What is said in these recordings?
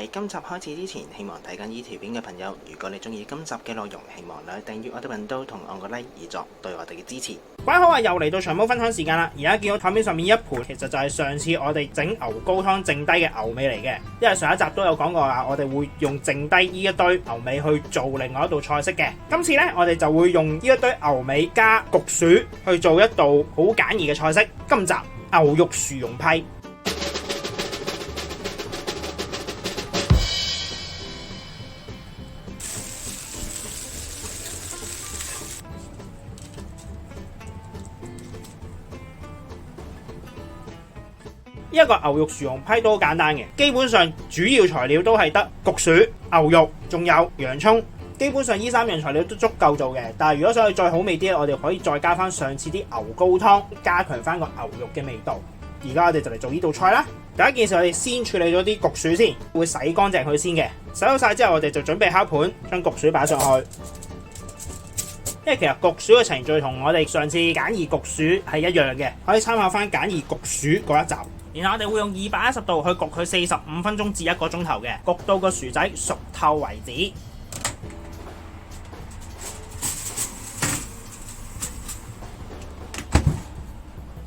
喺今集開始之前，希望睇緊呢條片嘅朋友，如果你中意今集嘅內容，希望你訂閱我哋頻道同按個 like 以作對我哋嘅支持。各位好啊，又嚟到長毛分享時間啦！而家見到台面上面一盤，其實就係上次我哋整牛高湯剩低嘅牛尾嚟嘅。因為上一集都有講過啦，我哋會用剩低呢一堆牛尾去做另外一道菜式嘅。今次呢，我哋就會用呢一堆牛尾加焗薯去做一道好簡易嘅菜式。今集牛肉薯蓉批。呢一個牛肉薯蓉批都好簡單嘅，基本上主要材料都係得焗薯、牛肉，仲有洋葱。基本上呢三樣材料都足夠做嘅。但係如果想再好味啲，我哋可以再加翻上次啲牛高湯，加強翻個牛肉嘅味道。而家我哋就嚟做呢道菜啦。第一件事我哋先處理咗啲焗薯先，會洗乾淨佢先嘅。洗好晒之後，我哋就準備烤盤，將焗薯擺上去。因為其實焗薯嘅程序同我哋上次簡易焗薯係一樣嘅，可以參考翻簡易焗薯嗰一集。然後我哋會用210度去焗佢45分鐘至1個鐘頭嘅，焗到個薯仔熟透為止。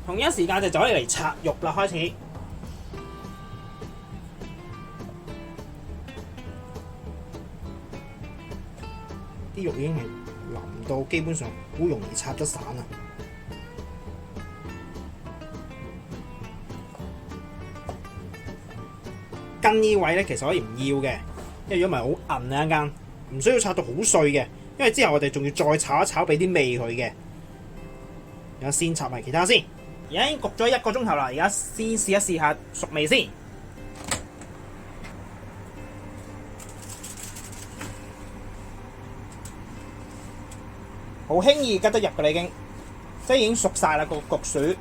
同一時間就可以嚟拆肉啦，開始。啲肉已經係腍到基本上好容易拆得散啦。筋呢位咧，其實可以唔要嘅，因為如果唔係好韌啊一間，唔需要拆到好碎嘅，因為之後我哋仲要再炒一炒俾啲味佢嘅。而家先拆埋其他先，而家已經焗咗1個鐘頭啦，而家先試一試下熟未先。好輕易吉得入㗎啦，已經，即係已經熟晒啦個焗薯。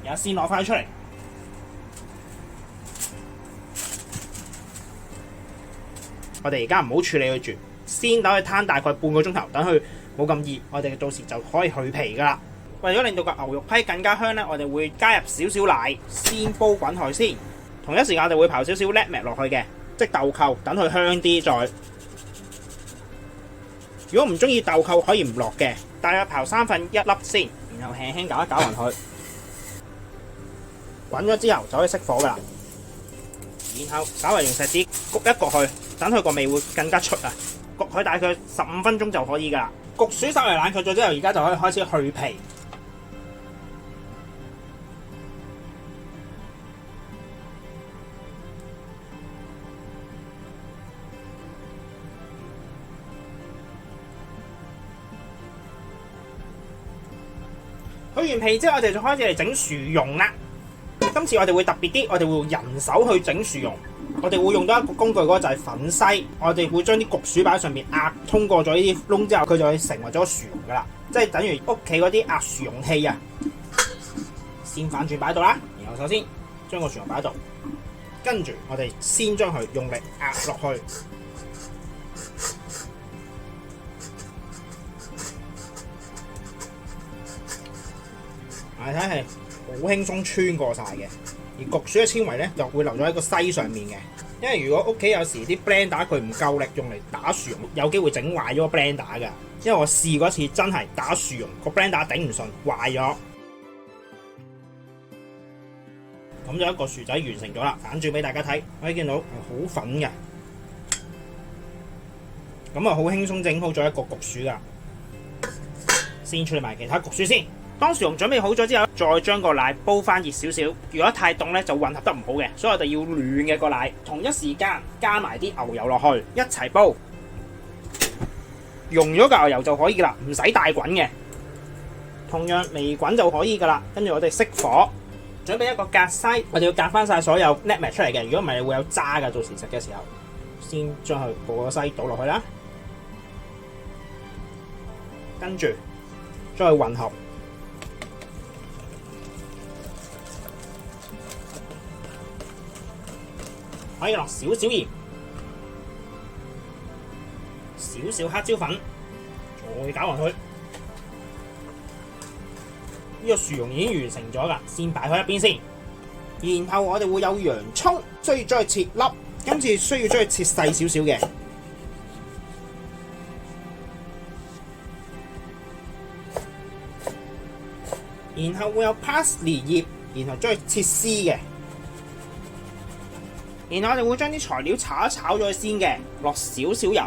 而家先攞翻出嚟。我哋而家唔好處理佢住，先等佢攤大概半個鐘頭，等佢冇咁熱，我哋到時就可以去皮噶啦。為咗令到個牛肉批更加香呢，我哋會加入少少奶，先煲滾佢先。同一時間我哋會刨少少 lemon 落去嘅，即係豆蔻，等佢香啲再。如果唔中意豆蔻可以唔落嘅，大約刨1/3粒先，然後輕輕攪一攪勻佢。滾咗之後就可以熄火噶啦。然後稍微用錫紙焗一焗佢，等佢個味會更加出啊！焗佢大概15分鐘就可以噶啦。焗薯稍微冷卻咗之後，而家就可以開始去皮。去完皮之後，我哋就開始嚟整薯蓉啦。今次我哋會特別啲，我哋會用人手去整薯蓉。我哋會用到一個工具，嗰個就係粉篩。我哋會將啲焗薯擺喺上面壓，通過咗呢啲窿之後，佢就會成為咗薯蓉噶啦。即係等於屋企嗰啲壓薯蓉器啊。先反轉擺喺度啦，然後首先將個薯蓉擺喺度，跟住我哋先將佢用力壓落去。你睇係好輕鬆穿過晒嘅，而焗薯嘅纖維咧就會留咗喺個篩上面嘅。因為如果屋企有時啲 blender 佢唔夠力用嚟打薯蓉，有機會整壞咗個 blender 㗎。因為我試過一次真係打薯蓉個 blender 頂唔順壞咗。咁就一個薯仔完成咗啦，反轉俾大家睇，可以見到係好粉嘅。咁啊好輕鬆整好咗一個焗薯㗎。先處理埋其他焗薯先。當薯蓉準備好咗之後，再將個奶煲翻熱少少。如果太凍咧，就混合得唔好嘅，所以我哋要暖嘅個奶。同一時間加埋啲牛油落去，一齊煲。溶咗個牛油就可以噶啦，唔使大滾嘅。同樣微滾就可以噶啦。跟住我哋熄火，準備一個隔篩，我哋要隔翻晒所有 net 出嚟嘅。如果唔係會有渣噶，到時食嘅時候。先將佢個篩倒落去啦，跟住將佢混合。可以落少少鹽，少少黑椒粉，再攪勻佢。呢個薯蓉已經完成咗㗎，先擺喺一邊先。然後我哋會有洋葱，需要將佢切粒，今次需要將佢切細少少嘅。然後會有 parsley 葉，然後將佢切絲嘅。然後我哋會將啲材料炒一炒咗先嘅，落少少油。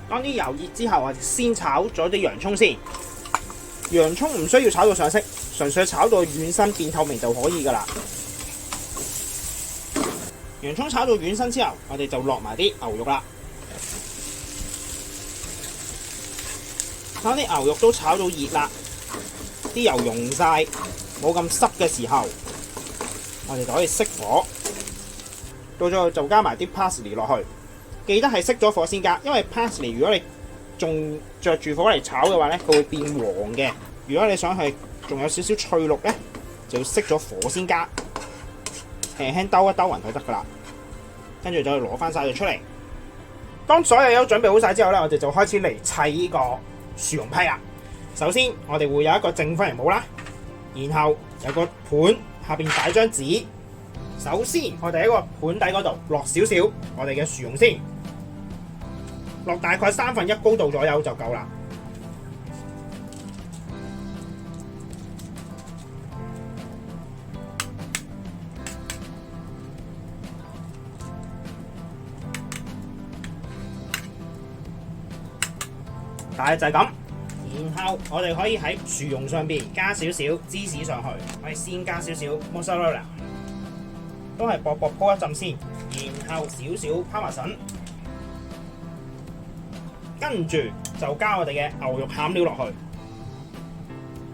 當啲油熱之後，我哋先炒咗啲洋葱先。洋葱唔需要炒到上色，純粹炒到軟身變透明就可以㗎啦。洋葱炒到軟身之後，我哋就落埋啲牛肉啦。當啲牛肉都炒到熱啦，啲油溶晒，冇咁濕嘅時候，我哋就可以熄火。到咗後就加埋啲 parsley 落去，記得係熄咗火先加，因為 parsley 如果你仲着住火嚟炒嘅話咧，佢會變黃嘅。如果你想係仲有少少翠綠咧，就要熄咗火先加，輕輕兜一兜勻就得噶啦。跟住就攞翻晒佢出嚟。當所有嘢都準備好晒之後咧，我哋就開始嚟砌呢個薯蓉批啦。首先我哋會有一個正方形模啦，然後有個盤下邊擺張紙。首先我哋喺個盤底嗰度落少少我哋嘅薯蓉先，落大概1/3高度左右就夠啦。大概就係咁，然後我哋可以喺薯蓉上邊加少少芝士上去，我哋先加少少 mozzarella， 都係薄薄鋪一浸先，然後少少 parmesan， 跟住就加我哋嘅牛肉餡料落去，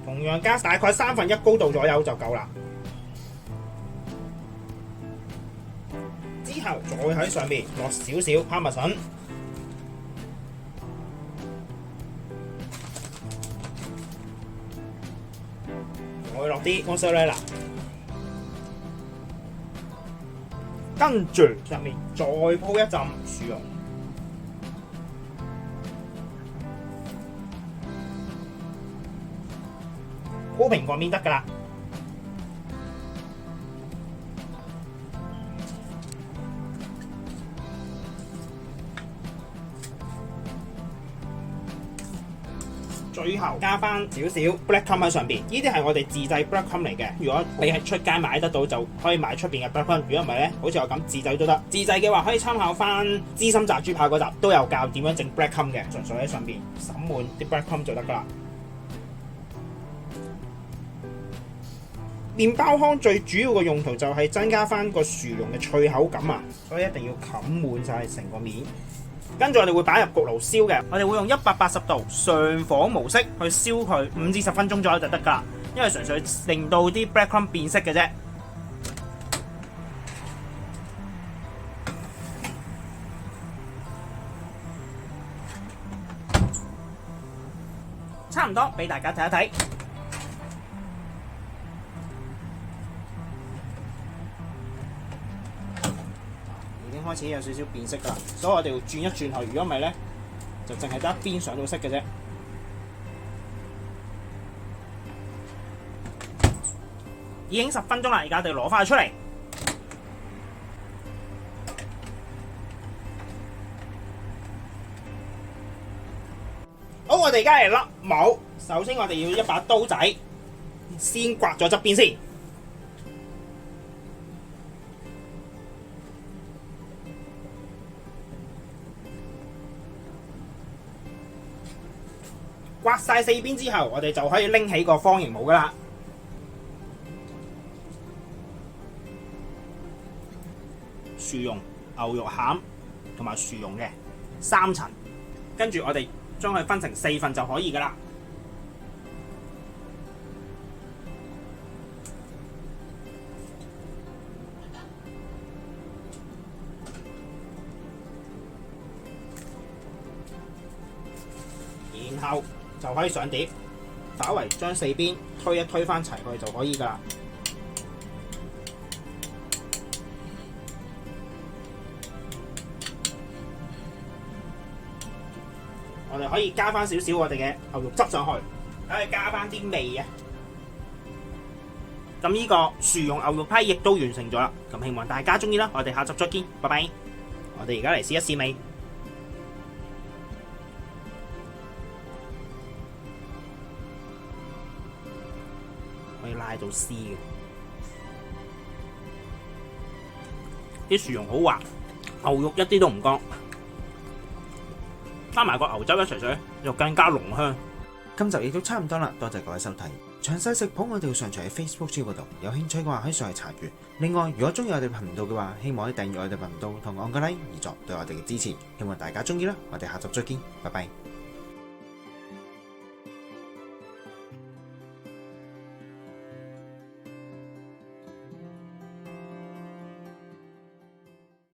同樣加大概1/3高度左右就夠啦。之後再喺上面落少少 parmesan。我會落啲 mozzarella， 跟住入面再鋪一浸薯蓉，鋪平個面得㗎啦。最後加翻少少 breadcrumb 喺上邊，呢啲係我哋自製 breadcrumb 嚟嘅。如果你係出街買得到，就可以買出邊嘅 breadcrumb。如果唔係咧，好似我咁自製都得。自製嘅話可以參考翻資深炸豬扒嗰集，都有教點樣整 breadcrumb 嘅，純粹喺上邊撒滿啲 breadcrumb 就得噶啦。麵包糠最主要嘅用途就係增加翻個薯蓉嘅脆口感啊，所以一定要冚滿晒成個面。跟住我哋會擺入焗爐燒嘅，我哋會用180度上火模式去燒佢5至10分鐘左右就得㗎啦，因為純粹令到啲 breadcrumb 變色嘅啫。差唔多，俾大家睇一睇。開始有少少變色㗎啦，所以我哋要轉一轉佢。如果唔係咧，就淨係得一邊上到色嘅啫。已經10分鐘啦，而家我哋攞翻佢出嚟。好，我哋而家嚟甩模。首先我哋要一把刀仔，先刮咗側邊先。刮晒4邊之後，我哋就可以拎起個方形模㗎啦。薯蓉、牛肉餡同埋薯蓉嘅3層，跟住我哋將佢分成4份就可以㗎啦。然後就可以上碟，稍為將4邊推一推翻齊佢就可以㗎啦。我哋可以加翻少少我哋嘅牛肉汁上去，梗係加翻啲味啊！咁呢個薯蓉牛肉批亦都完成咗啦，咁希望大家中意啦，我哋下集再見，拜拜！我哋而家嚟試一試味，可以拉到絲嘅，啲薯蓉好滑，牛肉一啲都唔乾，加埋個牛汁一齊水，就更加濃香。今集亦都差唔多啦，多謝各位收睇。詳細食譜我哋會上傳喺 Facebook 專頁嗰度，有興趣嘅話可以上去查閱。另外，如果中意我哋頻道嘅話，希望可以訂閱我哋頻道同按個 like 而作對我哋嘅支持。希望大家中意啦，我哋下集再見，拜拜。